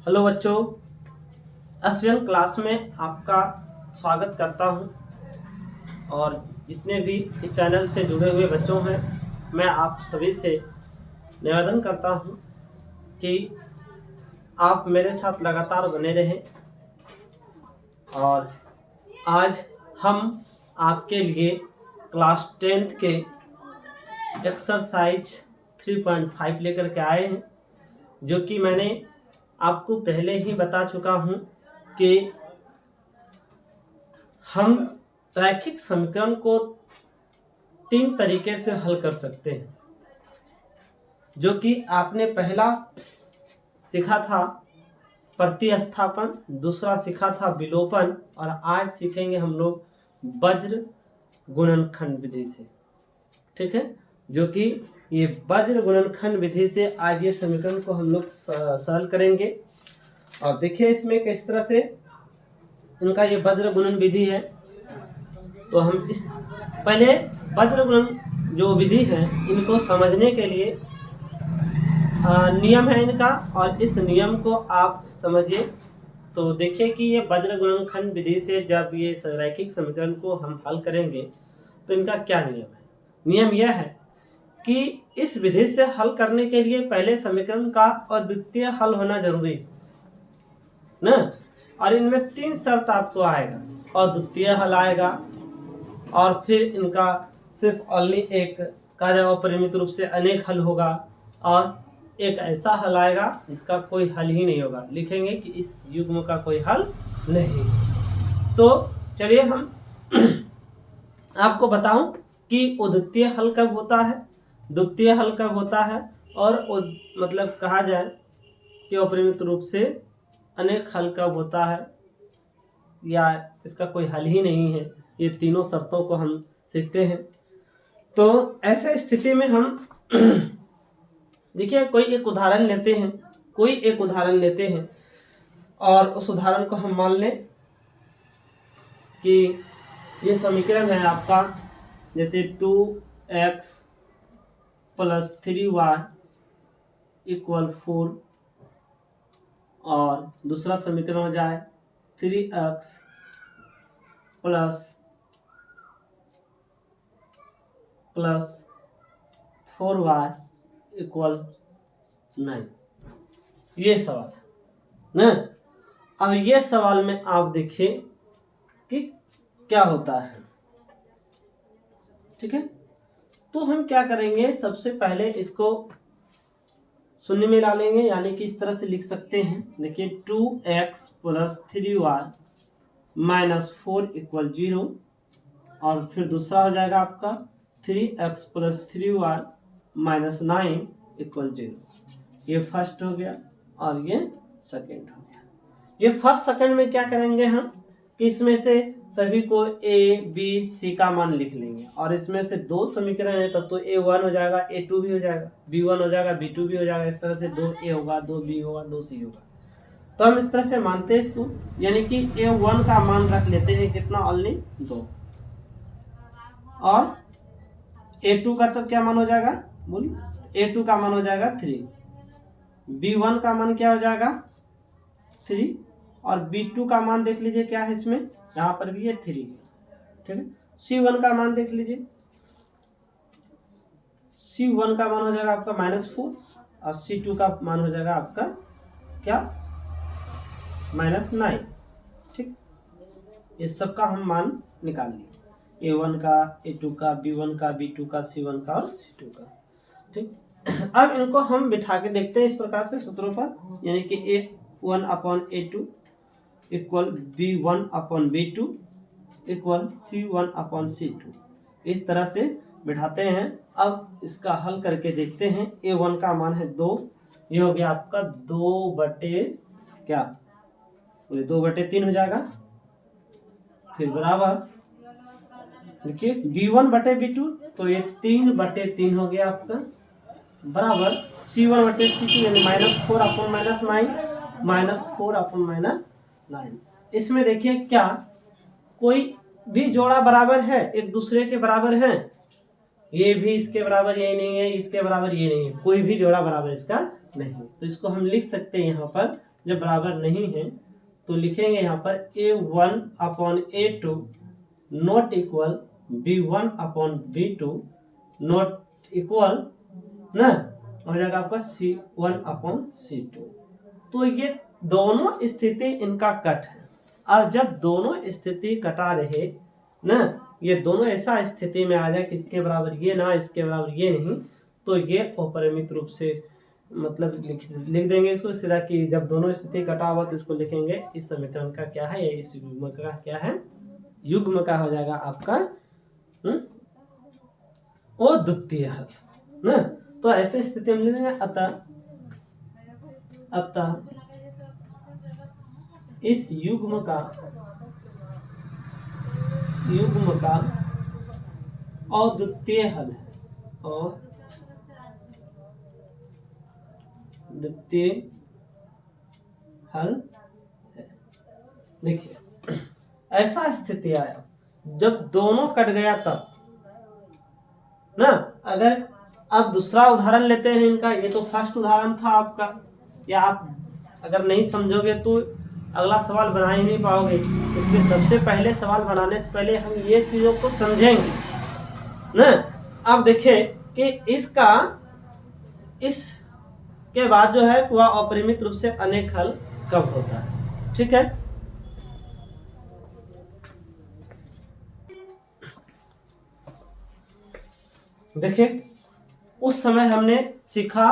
Hello बच्चों, SVN class में आपका स्वागत करता हूं। और जितने भी इस चैनल से जुड़े हुए बच्चों हैं, मैं आप सभी से निवेदन करता हूं कि आप मेरे साथ लगातार बने रहें। और आज हम आपके लिए क्लास 10th के एक्सरसाइज 3.5 लेकर के आए हैं, जो कि मैंने आपको पहले ही बता चुका हूं कि हम रैखिक समीकरण को 3 तरीके से हल कर सकते हैं, जो कि आपने पहला सीखा था प्रतिस्थापन, दूसरा सीखा था विलोपन, और आज सीखेंगे हम लोग वज्र गुणनखंड विधि से। ठीक है, जो कि ये वज्र गुणनखंड विधि से आज ये समीकरण को हम लोग सरल करेंगे। और देखिए इसमें किस तरह से इनका ये वज्र गुणन विधि है। तो हम इस पहले वज्र गुणन जो विधि है इनको समझने के लिए नियम है इनका, और इस नियम को आप समझिए। तो देखिए कि ये वज्र गुणनखंड विधि से जब ये रैखिक समीकरण को हम हल करेंगे तो इनका क्या नियम है। नियम यह है कि इस विधि से हल करने के लिए पहले समीकरण का अद्वितीय हल होना जरूरी है ना। और इनमें 3 शर्त आपको आएगा, अद्वितीय हल आएगा, और फिर इनका सिर्फ ओनली एक कहा जाए अपरिमित रूप से अनेक हल होगा, और एक ऐसा हल आएगा जिसका कोई हल ही नहीं होगा। लिखेंगे कि इस युग्म का कोई हल नहीं। तो चलिए हम आपको बताऊं कि अद्वितीय हल कब होता है, द्वितीय हल कब होता है, और मतलब कहा जाए कि अपरिमित रूप से अनेक हल कब होता है, या इसका कोई हल ही नहीं है। ये तीनों शर्तों को हम सीखते हैं। तो ऐसे स्थिति में हम देखिए कोई एक उदाहरण लेते हैं, और उस उदाहरण को हम मान लें कि ये समीकरण है आपका, जैसे 2x + 3y = 4, और दूसरा समीकरण हो जाए 3x + 4y = 9। ये सवाल है ना। अब ये सवाल में आप देखिए कि क्या होता है। ठीक है, तो हम क्या करेंगे, सबसे पहले इसको शून्य में डालेंगे, यानी कि इस तरह से लिख सकते हैं। देखिए 2x + 3y - 4 = 0, और फिर दूसरा हो जाएगा आपका 3x + 3y - 9 = 0। ये फर्स्ट हो गया और ये सेकंड हो गया। ये फर्स्ट सेकंड में क्या करेंगे हम कि इसमें से सभी को a b c का मान लिख लेंगे, और इसमें से 2 समीकरण है तब तो a1 हो जाएगा, a2 भी हो जाएगा, b1 हो जाएगा, b2 भी हो जाएगा। इस तरह से 2a होगा, 2b होगा, 2c होगा। तो हम इस तरह से मानते हैं इसको, यानी कि a1 का मान रख लेते हैं कितना, ओनली 2, और a2 का तो क्या मान हो जाएगा, बोल a2 का मान हो जाएगा 3, b1 का मान क्या हो जाएगा 3, और b2 का मान देख लीजिए क्या है इसमें, यहाँ पर भी ये 3। ठीक है, c1 का मान देख लीजिए, c1 का मान हो जाएगा आपका -4, और c2 का मान हो जाएगा आपका क्या, -9। ठीक, ये सब का हम मान निकाल लिए, a1 का, a2 का, b1 का, b2 का, c1 का और c2 का। ठीक, अब इनको हम बिठा के देखते हैं इस प्रकार से सूत्रों पर, यानी कि a1/a2 = b1/b2 = c1/c2। इस तरह से बिठाते हैं। अब इसका हल करके देखते हैं। a1 का मान है 2, ये हो गया आपका 2/3 हो जाएगा। फिर बराबर देखिए b1/b2, तो ये 3/3 हो गया आपका, बराबर c1/c2 यानी -4/9 इसमें देखिए क्या कोई भी जोड़ा बराबर है, एक दूसरे के बराबर है, ये भी इसके बराबर ये नहीं है, इसके बराबर ये नहीं है, कोई भी जोड़ा बराबर इसका नहीं। तो इसको हम लिख सकते हैं यहाँ पर जब बराबर नहीं है तो लिखेंगे यहाँ पर A1/A2 not equal B1/B2 not equal ना हो जाएगा आपका C1/C2। तो ये दोनों स्थिति इनका कट है, और जब दोनों स्थिति कटा रहे ना, ये दोनों ऐसा स्थिति में आ जाए कि इसके बराबर ये ना इसके बराबर ये नहीं, तो ये अपरिमित रूप से मतलब लिख देंगे इसको सीधा कि जब दोनों स्थिति कटा हुआ तो इसको लिखेंगे इस समीकरण का क्या है, या इस युग्म का क्या है, युग्म का हो जाएगा आपका अद्वितीय हल ना। तो ऐसे स्थिति में लिखेंगे अतः इस युग्म का अद्वितीय हल है, अद्वितीय हल है। देखिए ऐसा स्थिति आया जब दोनों कट गया तब ना। अगर अब दूसरा उदाहरण लेते हैं इनका, ये तो फर्स्ट उदाहरण था आपका, या आप अगर नहीं समझोगे तो अगला सवाल बना ही नहीं पाओगे। इसलिए सबसे पहले सवाल बनाने से पहले हम ये चीजों को समझेंगे ना। अब देखिए कि इसका इस के बाद जो है वह अपरिमित रूप से अनेक हल कब होता है, ठीक है। देखिए उस समय हमने सीखा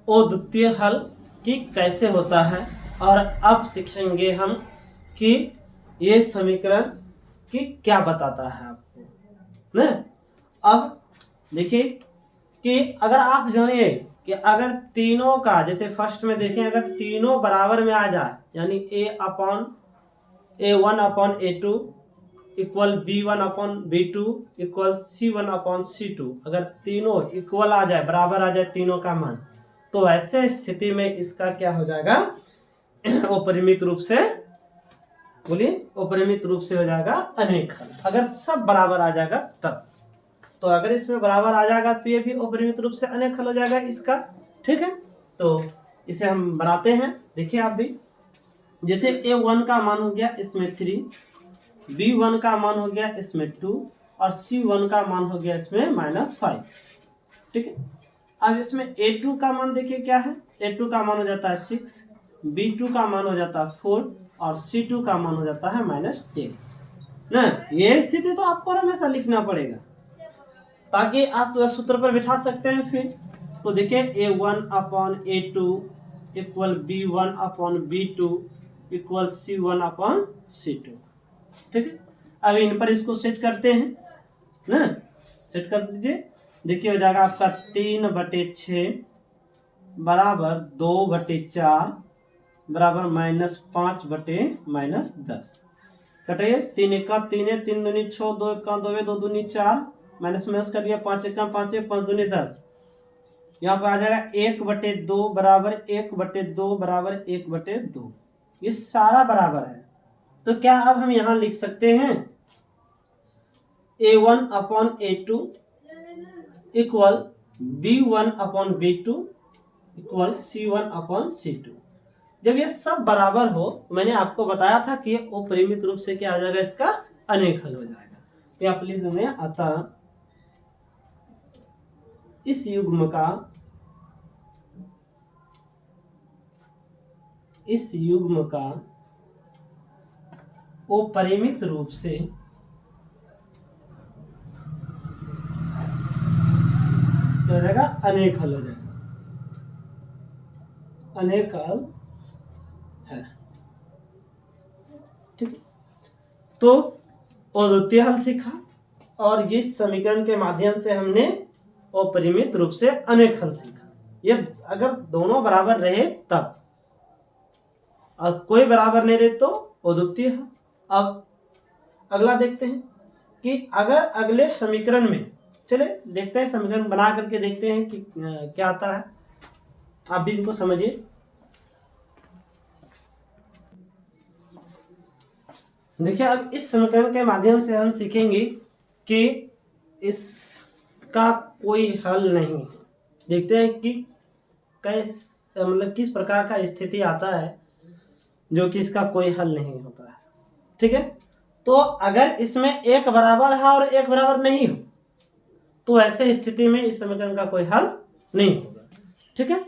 अद्वितीय हल कि कैसे होता है, और अब सीखेंगे हम कि ये समीकरण कि क्या बताता है आपको ना। अब देखिए कि अगर आप जानिए कि अगर तीनों का, जैसे फर्स्ट में देखें, अगर तीनों बराबर में आ जाए, यानी A1/A2 equal B1/B2 equal C1/C2, अगर तीनों इक्वल आ जाए, बराबर आ जाए तीनों का मान, तो ऐसे स्थिति में इसका क्या हो जाएगा, अपरिमित रूप से, बोलिए अपरिमित रूप से हो जाएगा अनेक हल। अगर सब बराबर आ जाएगा तब, तो अगर इसमें बराबर आ जाएगा तो ये भी अपरिमित रूप से अनेक हल हो जाएगा इसका, ठीक है। तो इसे हम बनाते हैं, देखिए आप भी, जैसे A1 का मान हो गया इसमें 3, B1 का मान हो गया इसमें 2, और C1 का मान हो गया इसमें -5, ठीक है। अब इसमें A2 का मान देखिए क्या है, A2 का मान हो जाता है 6, B2 का मान हो जाता है 4, और C2 का मान हो जाता है -10 ना। ये स्थिति तो आपको हमेशा लिखना पड़ेगा ताकि आप सूत्र पर बिठा सकते हैं फिर। तो देखिए A1/A2 equal B1/B2 equal C1/C2, ठीक है। अब इन पर इसको सेट करते हैं ना, सेट कर दीजिए। देखिए हो जाएगा आपका 3/6 बराबर 2/4 बराबर -5/-10। कटिए 3 × 3 = 3 दूनी 6, 2 × 2 = 2 दूनी 4, माइनस करिए 5 × 5 = 5 दूनी 10। यहाँ पे आ जाएगा 1/2 बराबर 1/2 बराबर 1/2। ये सारा बराबर है, तो क्या अब हम यहाँ लिख सकते हैं A1/A2 equal B1/B2 equal C1/C2। जब ये सब बराबर हो, मैंने आपको बताया था कि ये अपरिमित रूप से क्या आ जाएगा, इसका अनेक हल हो जाएगा। तो आप लिख देंगे अतः इस युग्म का अपरिमित रूप से क्या हो जाएगा, अनेक हल हो जाएगा, अनेक हल है, ठीक है। तो अद्वितीय हल सीखा, और इस समीकरण के माध्यम से हमने अपरिमित रूप से अनेक हल सीखा। ये अगर दोनों बराबर रहे तब, और कोई बराबर नहीं रहे तो अद्वितीय हल। अब अगला देखते हैं कि अगर अगले समीकरण में, चले देखते हैं समीकरण बना करके देखते हैं कि क्या आता है। आप भी इनको समझिए। देखिए अब इस समीकरण के माध्यम से हम सीखेंगे कि इसका कोई हल नहीं। देखते हैं कि मतलब किस प्रकार का स्थिति आता है जो कि इसका कोई हल नहीं होता है। ठीक है, तो अगर इसमें एक बराबर है और एक बराबर नहीं हो तो ऐसे स्थिति में इस समीकरण का कोई हल नहीं होगा। ठीक है,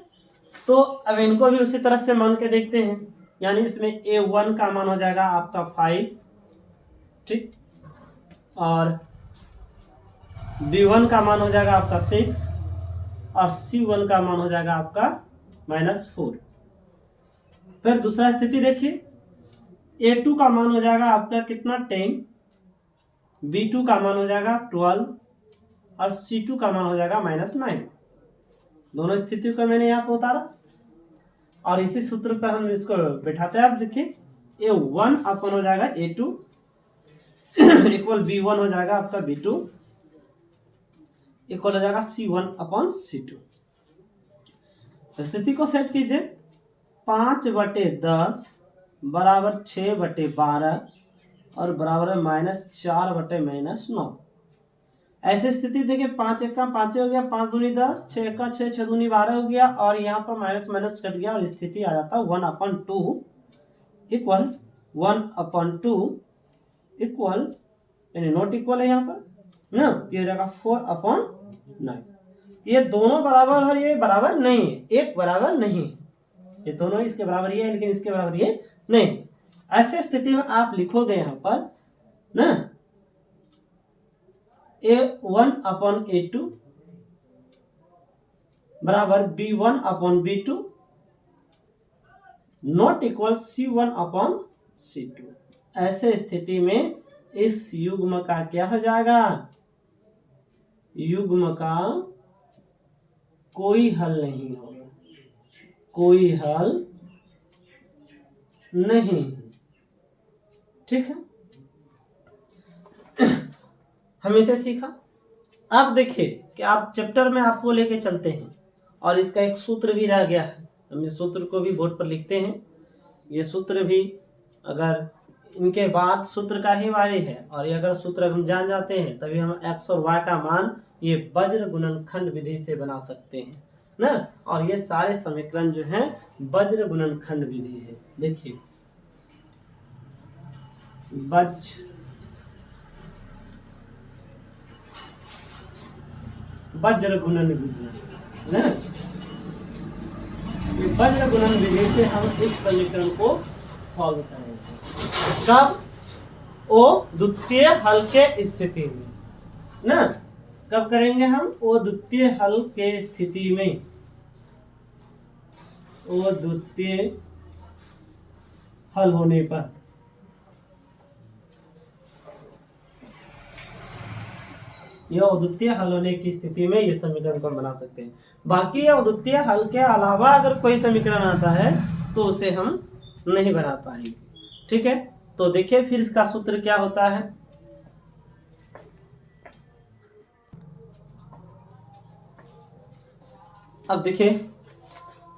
तो अब इनको भी उसी तरह से मान के देखते हैं। यानी इसमें A1 का मान हो जाएगा आपका 5, ठीक, और B1 का मान हो जाएगा आपका 6 और C1 का मान हो जाएगा आपका -4। फिर दूसरा स्थिति देखिए, A2 का मान हो जाएगा आपका कितना 10, B2 का मान हो जाएगा 12 और C2 का मान हो जाएगा -9। दोनों स्थितियों को मैंने यहाँ पे उतारा और इसी सूत्र पर हम इसको बैठाते हैं। आप देखिए A1 अपन हो जाएगा A2 इक्वल B1 हो जाएगा आपका B2 इक्वल हो जाएगा C1 अपॉन C2। स्थिति को सेट कीजिए, 5/10 बराबर 6/12 और बराबर है -4/-9। ऐसी स्थिति देखिए, 5 1 का 5 हो गया, 5 दूनी 10, 6 का 6, 6 दूनी 12 हो गया और यहाँ पर माइनस माइनस कट गया और स्थिति आ जाता 1/2 इक्वल 1/2 इक्वल, यानी नॉट इक्वल है यहाँ पर ना, ये हो जाएगा 4/9। ये दोनों बराबर और ये बराबर नहीं है, एक बराबर नहीं है, ये दोनों इसके बराबर ये है लेकिन इसके बराबर ये नहीं। ऐसे स्थिति में आप लिखोगे यहाँ पर ना A1/A2 बराबर B1/B2 नॉट इक्वल C1/C2। ऐसे स्थिति में इस युग्म का क्या हो जाएगा, युग्म का कोई हल नहीं होगा, कोई हल नहीं। ठीक है, हम इसे सीखा। अब देखिए कि आप चैप्टर में आपको लेके चलते हैं और इसका एक सूत्र भी रह गया है, हम इस सूत्र को भी बोर्ड पर लिखते हैं। ये सूत्र भी अगर इनके बाद सूत्र का ही वारी है और ये अगर सूत्र हम जान जाते हैं तभी हम x और y का मान ये वज्र गुणनखंड विधि से बना सकते हैं ना। और ये सारे समीकरण जो हैं वज्र गुणनखंड विधि है। देखिए वज्र गुणन विधि ना, वज्र गुणन विधि से हम इस समीकरण को सॉल्व करेंगे। कब? ओ द्वितीय हल के स्थिति में ना, कब करेंगे हम? ओ द्वितीय हल के स्थिति में, ओ द्वितीय हल होने पर। यह अद्वितीय हल होने की स्थिति में ये समीकरण को हम बना सकते हैं। बाकी अद्वितीय हल के अलावा अगर कोई समीकरण आता है तो उसे हम नहीं बना पाएंगे। ठीक है, तो देखिए फिर इसका सूत्र क्या होता है। अब देखिए,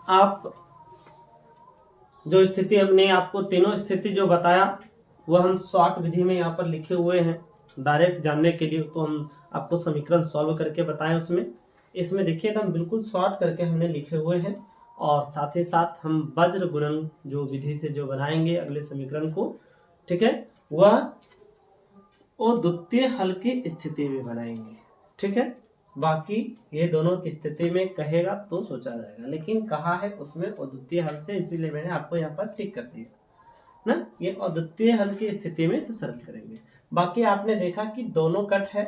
आप जो स्थिति हमने आपको तीनों स्थिति जो बताया वह हम शॉर्ट विधि में यहाँ पर लिखे हुए हैं डायरेक्ट जानने के लिए। तो हम आपको समीकरण सॉल्व करके बताएं उसमें, इसमें देखिए एकदम बिल्कुल शॉर्ट करके हमने लिखे हुए हैं। और साथ ही साथ हम वज्र गुणन जो विधि से जो बनाएंगे अगले समीकरण को, ठीक है, वह वो द्वितीय हल की स्थिति में बनाएंगे। ठीक है, बाकी ये दोनों की स्थिति में कहेगा तो सोचा जाएगा, लेकिन कहा है उसमें अद्वितीय हल से, इसीलिए मैंने आपको यहाँ पर टिक कर दिया ना। ये अद्वितीय हल की स्थिति में इसे सरल करेंगे। बाकी आपने देखा कि दोनों कट है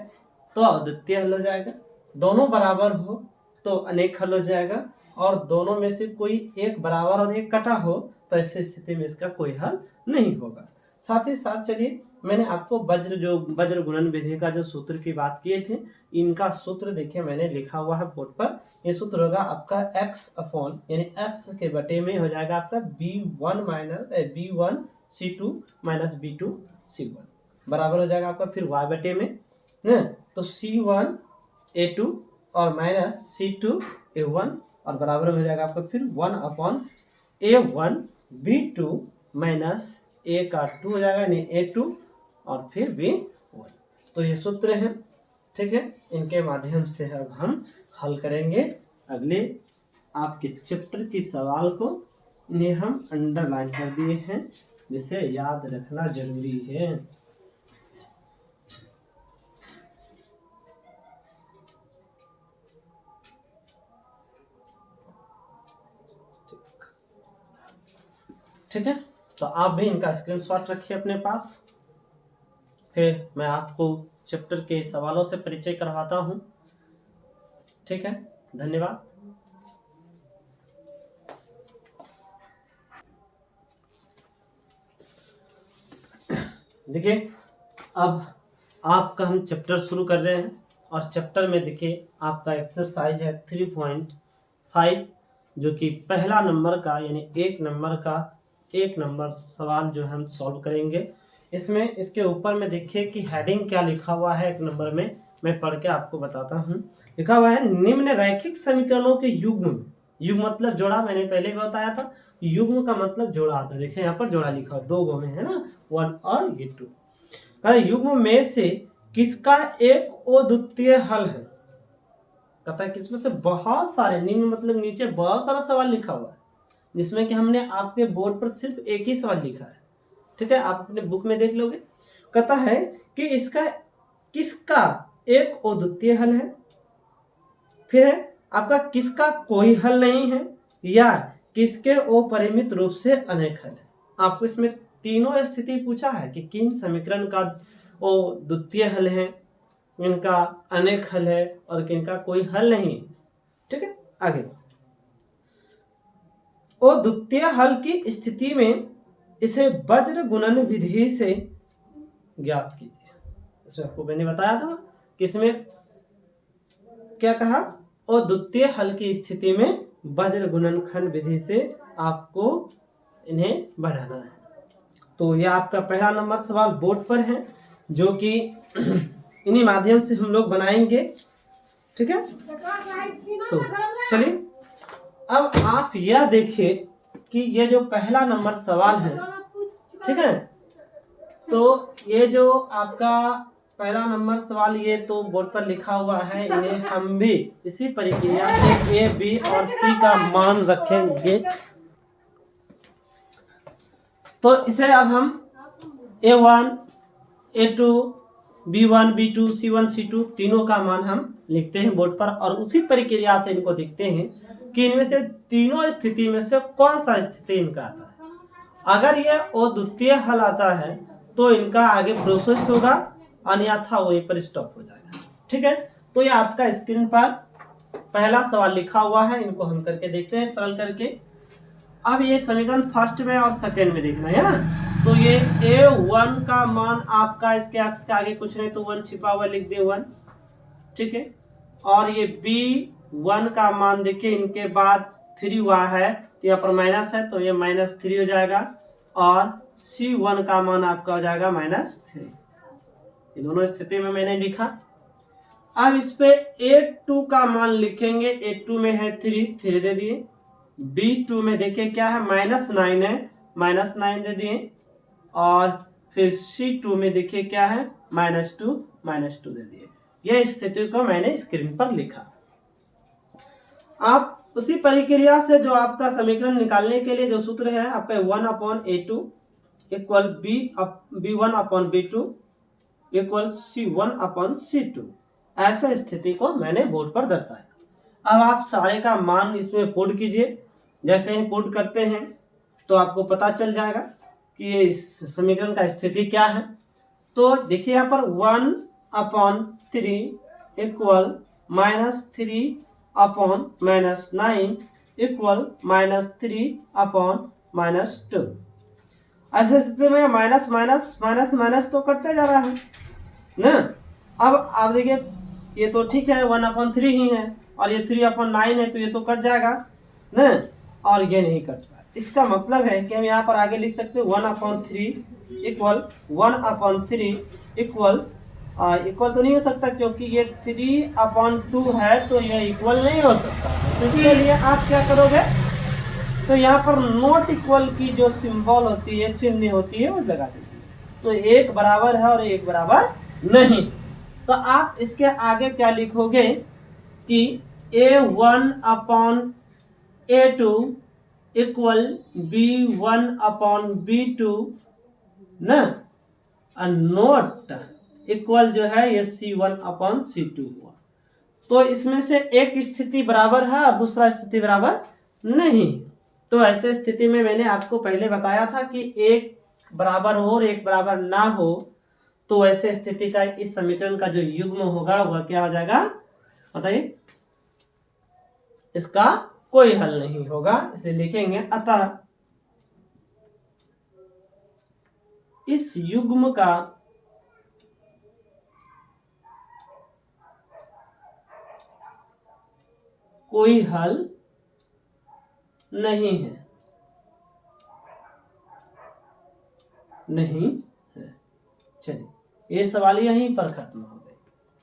तो अद्वितीय हल हो जाएगा, दोनों बराबर हो तो अनेक हल हो जाएगा, और दोनों में से कोई एक बराबर और एक कटा हो तो ऐसी स्थिति में इसका कोई हल नहीं होगा। साथ ही साथ चलिए मैंने आपको वज्र गुणन विधि का जो सूत्र की बात किए थे, इनका सूत्र देखिए मैंने लिखा हुआ है बोर्ड पर। ये सूत्र होगा आपका x अपॉन यानी x के बटे में हो जाएगा आपका b1 c2 minus b2 c1 बराबर हो जाएगा आपका फिर y बटे में ना, तो c1 a2 और माइनस c2 a1 और बराबर हो जाएगा आपका फिर 1 upon a1 b2 minus a का 2 हो जाएगा यानी a2 और फिर b1। तो ये सूत्र है। ठीक है, इनके माध्यम से अब हम हल करेंगे अगले आपके चैप्टर की सवाल को। इन्हें हम अंडरलाइन कर दिए हैं, जिसे याद रखना जरूरी है। ठीक है, तो आप भी इनका स्क्रीनशॉट रखिए अपने पास। फिर मैं आपको चैप्टर के सवालों से परिचय करवाता हूं। ठीक है, धन्यवाद। देखिए, अब आपका हम चैप्टर शुरू कर रहे हैं और चैप्टर में देखिए आपका एक्सरसाइज है 3.5, जो कि पहला नंबर का यानी एक नंबर सवाल जो हम सॉल्व करेंगे। इसमें इसके ऊपर में देखिए कि हेडिंग क्या लिखा हुआ है। एक नंबर में मैं पढ़ के आपको बताता हूँ। लिखा हुआ है, निम्न रैखिक समीकरणों के युग्म। युग्म मतलब जोड़ा, मैंने पहले भी बताया था। युग्म का मतलब जोड़ा आता है। देखिए यहाँ पर जोड़ा लिखा हुआ, 2 गो में है ना, 1 और ये 2। युग्म में से किसका एक अद्वितीय हल है? कहता है किसमें से बहुत सारे, निम्न मतलब नीचे बहुत सारा सवाल लिखा हुआ है, जिसमें कि हमने आपके बोर्ड पर सिर्फ एक ही सवाल लिखा है। ठीक है, आप अपने बुक में देख लोगे। कहता है कि इसका किसका एक अद्वितीय हल है, फिर है आपका किसका कोई हल नहीं है, या किसके अपरिमित रूप से अनेक हल है। आपको इसमें तीनों स्थिति पूछा है कि किन समीकरण का अद्वितीय हल है, इनका अनेक हल है और किनका कोई हल नहीं है। ठीक है, आगे अद्वितीय हल की स्थिति में इसे वज्र गुणन विधि से ज्ञात कीजिए। इसमें आपको मैंने बताया था कि इसमें क्या कहा, अद्वितीय हल की स्थिति में वज्र गुणनखंड विधि से आपको इन्हें बढ़ाना है। तो यह आपका पहला नंबर सवाल बोर्ड पर है, जो कि इन्हीं माध्यम से हम लोग बनाएंगे। ठीक है, तो चलिए अब आप यह देखिए कि ये जो पहला नंबर सवाल है, ठीक है, तो ये जो आपका पहला नंबर सवाल, ये तो बोर्ड पर लिखा हुआ है। इन्हें हम भी इसी प्रक्रिया से ए, बी और सी का मान रखेंगे। तो इसे अब हम A1, A2, B1, B2, C1, C2 तीनों का मान हम लिखते हैं बोर्ड पर, और उसी प्रक्रिया से इनको देखते हैं कि इनमें से तीनों स्थिति में से कौन सा स्थिति इनका आता है। अगर ये अद्वितीय हल आता है तो इनका आगे प्रोसेस होगा, अन्यथा वहीं पर स्टॉप हो जाएगा। ठीक है, तो ये आपका स्क्रीन पर पहला सवाल लिखा हुआ है। इनको हम करके देखते हैं सरल करके। अब ये समीकरण फर्स्ट में और सेकेंड में देखना है ना। तो ये A1 का मान आपका इसके अक्ष के आगे कुछ नहीं तो 1 छिपा हुआ, लिख दे 1। ठीक है, और ये B1 का मान देखिए इनके बाद 3 हुआ है, तो यहाँ पर माइनस है तो ये -3 हो जाएगा, और C1 का मान आपका हो जाएगा -3। ये दोनों स्थिति में मैंने लिखा। अब इस पे A2 का मान लिखेंगे। A2 में है 3 दे दिए। B2 में देखिए क्या है, -9 है, -9 दे दिए, और फिर C2 में देखिए क्या है, -2 दे दिए। यह स्थिति को मैंने स्क्रीन पर लिखा। आप उसी प्रक्रिया से जो आपका समीकरण निकालने के लिए जो सूत्र है आपका 1/A2 equal B1/B2 equal C1/C2, ऐसा स्थिति को मैंने बोर्ड पर दर्शाया। अब आप सारे का मान इसमें पुट कीजिए। जैसे ही पुट करते हैं तो आपको पता चल जाएगा कि ये इस समीकरण का स्थिति क्या है। तो देखिए यहाँ पर 1/3 इक्वल -3/-9 इक्वल -3/-2। ऐसे स्थिति में माइनस माइनस माइनस माइनस तो कटते जा रहा है ना। अब आप देखिए ये तो ठीक है 1/3 ही है, और ये 3/9 है तो ये तो कट जाएगा ना, और ये नहीं कट रहा। इसका मतलब है कि हम यहाँ पर आगे लिख सकते हैं 1/3 इक्वल 1/3 इक्वल तो नहीं हो सकता, क्योंकि ये 3/2 है तो ये इक्वल नहीं हो सकता। तो इसके लिए आप क्या करोगे, तो यहाँ पर नॉट इक्वल की जो सिंबल होती है, चिन्ह होती है, वो लगा दीजिए। तो एक बराबर है और एक बराबर नहीं। तो आप इसके आगे क्या लिखोगे कि A1/A2 equal B1 upon B2 ना, नोट इक्वल जो है ये C1 अपॉन C2 हुआ। तो इसमें से एक स्थिति बराबर है और दूसरा स्थिति बराबर नहीं। तो ऐसे स्थिति में मैंने आपको पहले बताया था कि एक बराबर हो और एक बराबर ना हो, तो ऐसे स्थिति का इस समीकरण का जो युग्म होगा वह क्या हो जाएगा बताइए, इसका कोई हल नहीं होगा। इसलिए लिखेंगे अतः इस युग्म का कोई हल नहीं है, नहीं है। चलिए ये सवाल यहीं पर खत्म हो गए,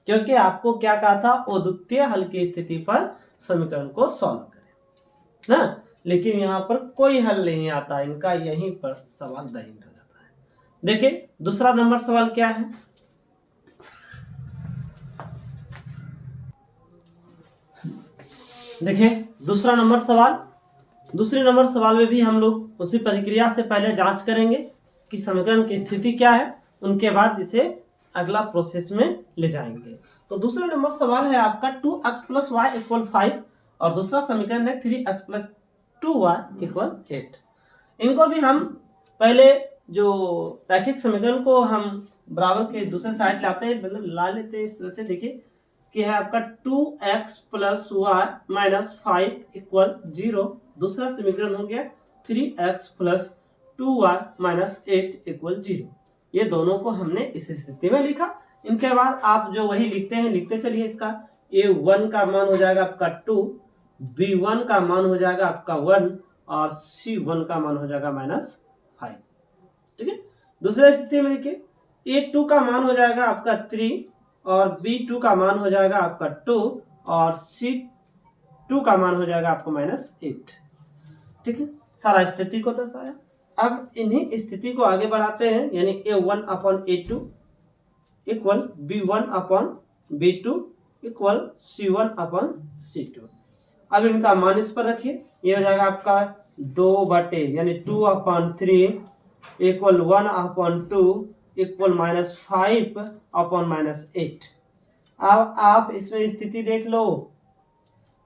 क्योंकि आपको क्या कहा था, अद्वितीय हल की स्थिति पर समीकरण को सॉल्व करें ना, लेकिन यहाँ पर कोई हल नहीं आता, इनका यहीं पर सवाल दही हो जाता है। देखिए दूसरा नंबर सवाल क्या है, देखिए दूसरा नंबर सवाल, दूसरे नंबर सवाल में भी हम लोग उसी प्रक्रिया से पहले जांच करेंगे कि समीकरण की स्थिति क्या है, उनके बाद इसे अगला प्रोसेस में ले जाएंगे। तो दूसरा नंबर सवाल है आपका 2x प्लस वाई इक्वल 5 और दूसरा समीकरण है 3x प्लस 2y इक्वल 8। इनको भी हम पहले जो रैखिक समीकरण को हम बराबर के दूसरे साइड लाते हैं, मतलब ला लेते हैं इस तरह से। देखिए कि है आपका 2x plus Y minus 5 equal 0, दूसरा समीकरण हो गया 3x plus 2y minus 8 equal 0। ये दोनों को हमने इस स्थिति में लिखा। इनके बाद आप जो वही लिखते हैं लिखते चलिए। इसका a1 का मान हो जाएगा आपका 2, b1 का मान हो जाएगा आपका 1 और c1 का मान हो जाएगा माइनस 5। ठीक है, दूसरे स्थिति में देखिए a2 का मान हो जाएगा आपका 3 और b2 का मान हो जाएगा आपका 2 और c2 का मान हो जाएगा आपको माइनस 8। ठीक है, सारा स्थिति को दर्शाया। अब इन्हीं स्थिति को आगे बढ़ाते हैं, यानी a1 upon a2 equal b1 upon b2 equal c1 upon c2। अब इनका मान इस पर रखिए, ये हो जाएगा आपका 2 बटे यानी 2 upon 3 equal 1 upon 2 equal minus 5 upon minus 8। अब आप इसमें स्थिति देख लो,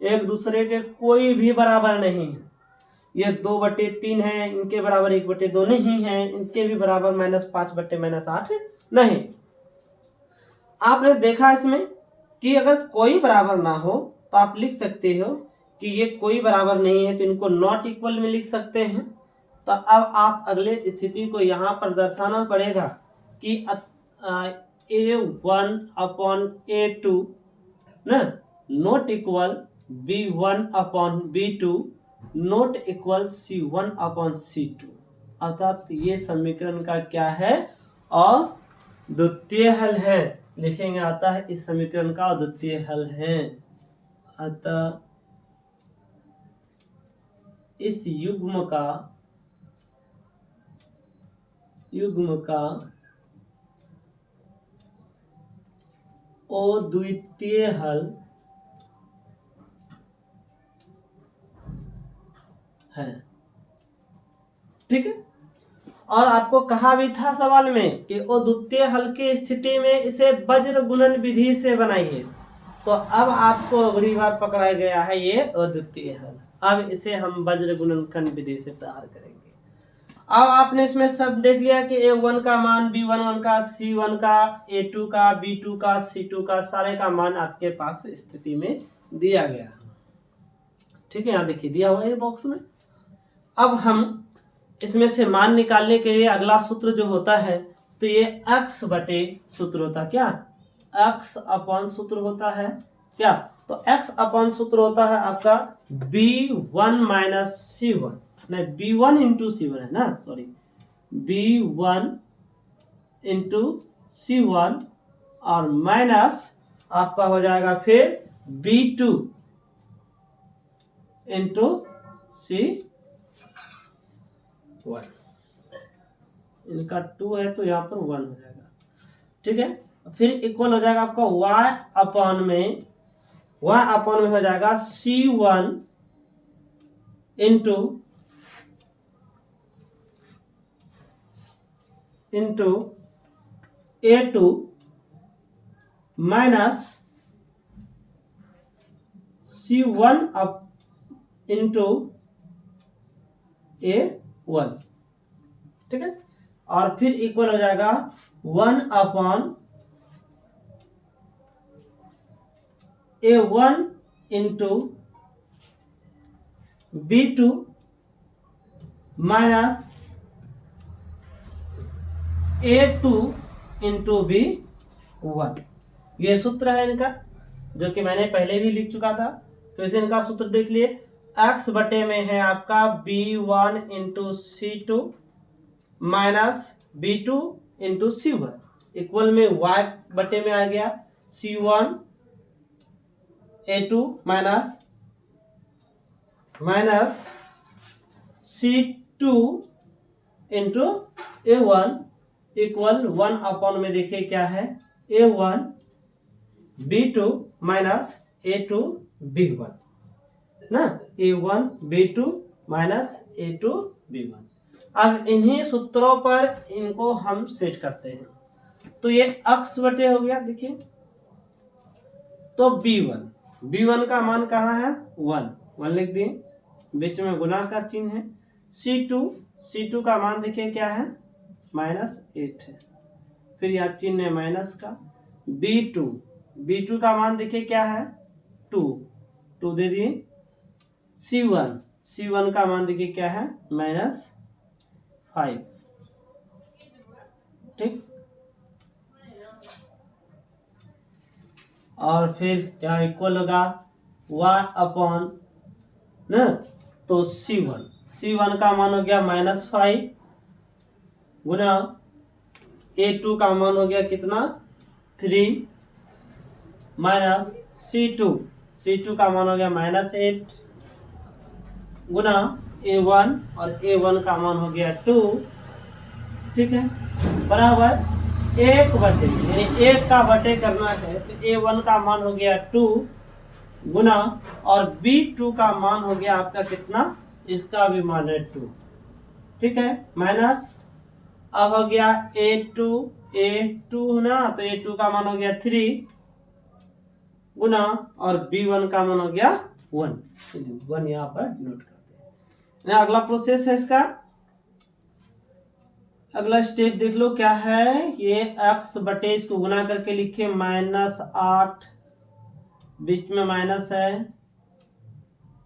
एक दूसरे के कोई भी बराबर नहीं। ये 2 बटे 3 है, इनके बराबर 1 बटे 2 नहीं है, इनके भी बराबर माइनस 5 बटे माइनस 8 नहीं। आपने देखा इसमें कि अगर कोई बराबर ना हो तो आप लिख सकते हो कि ये कोई बराबर नहीं है, तो इनको नॉट इक्वल में लिख सकते हैं। तो अब आप अगले स्थिति को यहाँ पर दर्शाना पड़ेगा कि a1 अपॉन a2 ना not equal b1 upon b2 not equal c1 upon c2। अर्थात ये समीकरण का क्या है, अद्वितीय हल है। लिखेंगे आता है इस समीकरण का अद्वितीय हल है। अतः इस युग्म का अद्वितीय हल है। ठीक है, और आपको कहा भी था सवाल में कि अद्वितीय हल की स्थिति में इसे वज्र गुणन विधि से बनाइए। तो अब आपको अगली बार पकड़ा गया है ये अद्वितीय हल। अब इसे हम वज्र गुणनखंड विधि से तैयार करेंगे। अब आपने इसमें सब देख लिया कि a1 का मान b1 का c1 का a2 का b2 का c2 का सारे का मान आपके पास स्थिति में दिया गया। ठीक है, यहाँ देखिए दिया हुआ है बॉक्स में। अब हम इसमें से मान निकालने के लिए अगला सूत्र जो होता है, तो ये x बटे सूत्र होता है क्या, x अपॉन सूत्र होता है क्या, तो x अपॉन सूत्र होता है आपका b1 माइनस c1, नहीं b1 इंटू c1 है ना, सॉरी b1 इंटू c1 और माइनस आपका हो जाएगा फिर b2 इंटू c1। इनका 2 है तो यहाँ पर 1 हो जाएगा। ठीक है, फिर इक्वल हो जाएगा आपका y अपॉन में हो जाएगा c1 into into A2 minus C1 up into A1, ठीक है। और फिर इक्वल हो जाएगा 1 upon A1 into B2 minus A2 into B1। ये सूत्र है इनका, जो कि मैंने पहले भी लिख चुका था। तो इसे इनका सूत्र देख लिए, x बटे में है आपका B1 into C2 minus B2 into C1 equal में y बटे में आ गया C1 A2 minus C2 into A1 equal 1 upon में देखिए क्या है A1 B2 minus A2 B1 ना, A1 B2 minus A2 B1। अब इन्हीं सूत्रों पर इनको हम सेट करते हैं। तो ये x बटे हो गया, देखिए तो B1 का मान कहाँ है 1 लिख दिए, बीच में गुना का चिन्ह है। C2 का मान देखिए क्या है -8 है, फिर यहाँ चिन्ह है माइनस का। B2 का मान देखिए क्या है 2 दे दिए। C1 का मान देखिए क्या है -5, ठीक। और फिर क्या इक्वल होगा y अपॉन न, तो C1 का मान हो गया -5 गुना A2 का मान हो गया कितना 3 माइनस C2 का मान हो गया -8 गुना A1 और A1 का मान हो गया 2, ठीक है, बराबर 1 बटे, यानी 1 का बटे करना है तो A1 का मान हो गया 2 गुना और B2 का मान हो गया आपका कितना, इसका भी मान है 2, ठीक है, माइनस अब हो गया A2 ना, तो A2 का मान हो गया 3 गुना और B1 का मान हो गया 1 यहाँ पर नोट करते हैं। अगला प्रोसेस है इसका, अगला स्टेप देख लो क्या है। ये x बटे इसको गुना करके लिखे -8, बीच में माइनस है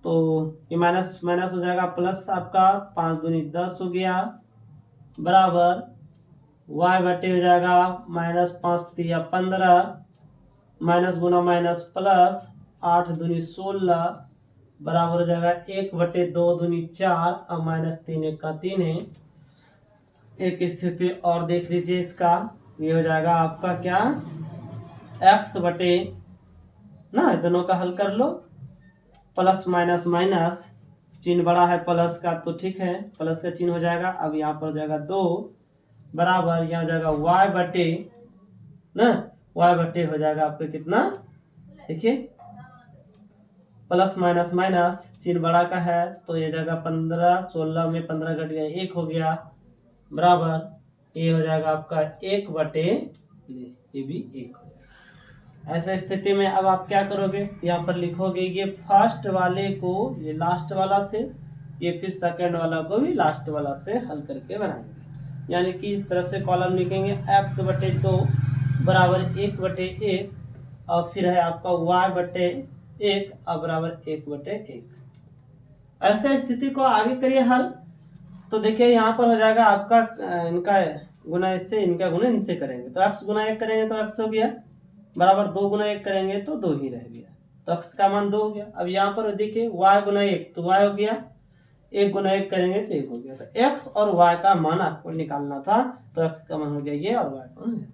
तो ये माइनस हो जाएगा प्लस आपका 5 दूनी 10 हो गया, बराबर y बटे हो जाएगा -5 3 15 माइनस गुना माइनस प्लस 8 दूनी 16 बराबर हो जाएगा 1 बटे 2 दूनी 4 और -3 1 का 3 है। एक स्थिति और देख लीजिए इसका, ये हो जाएगा आपका क्या x बटे ना, दोनों का हल कर लो, प्लस माइनस माइनस, चिन्ह बड़ा है प्लस का तो ठीक है, प्लस का चिन्ह हो जाएगा। अब यहाँ पर हो जाएगा 2 बराबर यहाँ हो जाएगा y बटे ना, y बटे हो जाएगा आपका कितना, देखिए प्लस माइनस माइनस चिन्ह बड़ा का है तो ये जाएगा 15, 16 में 15 घट गया 1 हो गया, बराबर ये हो जाएगा आपका 1 बटे, ये भी 1 हो जाएगा। ऐसा स्थिति में अब आप क्या करोगे, यहाँ पर लिखोगे ये फर्स्ट वाले को ये लास्ट वाला से, ये फिर सेकंड वाला को भी लास्ट वाला से हल करके बनाएंगे। यानी कि इस तरह से कॉलम लिखेंगे x बटे 2 बराबर 1 बटे 1 और फिर है आपका y बटे 1 और बराबर 1 बटे 1। ऐसे स्थिति को आगे करिए हल, तो देखिए यहाँ पर हो जाएगा आपका इनका गुना इससे, इनका गुना इनसे करेंगे तो x गुना 1 करेंगे तो x हो गया, बराबर 2 गुना 1 करेंगे तो 2 ही रह गया, तो x का मान 2 हो गया। अब यहाँ पर देखिए y गुना 1 तो y हो गया, 1 गुना 1 करेंगे तो 1 हो गया। तो x और y का मान आपको निकालना था, तो x का मान हो गया ये और y का मान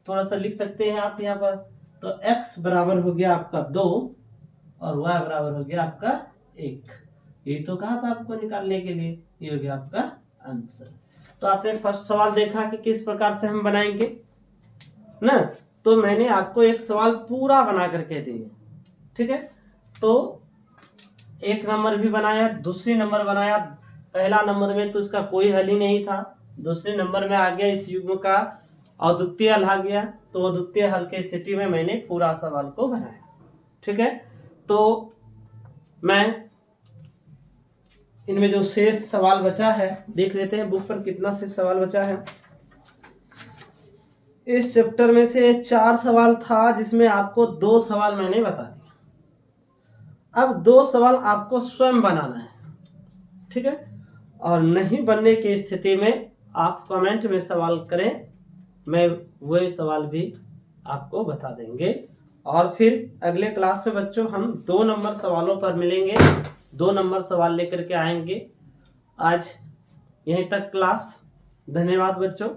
थोड़ा सा लिख सकते हैं आप यहाँ पर, तो x बराबर हो गया आपका 2 और y बराबर हो गया आपका 1। ये तो कहा था आपको निकालने के लिए, ये हो गया आपका आंसर। तो आपने फर्स्ट सवाल देखा कि किस प्रकार से हम बनाएंगे ना, तो मैंने आपको एक सवाल पूरा बना करके दिया, ठीक है। तो 1 नंबर भी बनाया, दूसरी नंबर बनाया, पहला नंबर में तो इसका कोई हल ही नहीं था, दूसरे नंबर में आ गया इस युग्म का अद्वितीय हल आ गया। तो अद्वितीय हल की स्थिति में मैंने पूरा सवाल को बनाया। ठीक है, तो मैं इनमें जो शेष सवाल बचा है देख लेते हैं बुक पर कितना शेष सवाल बचा है। इस चैप्टर में से 4 सवाल था जिसमें आपको 2 सवाल मैंने बता दिया। अब 2 सवाल आपको स्वयं बनाना है। ठीक है, और नहीं बनने की स्थिति में आप कमेंट में सवाल करें, मैं वही सवाल भी आपको बता देंगे। और फिर अगले क्लास में बच्चों हम 2 नंबर सवालों पर मिलेंगे, 2 नंबर सवाल लेकर के आएंगे। आज यहीं तक क्लास। धन्यवाद बच्चों।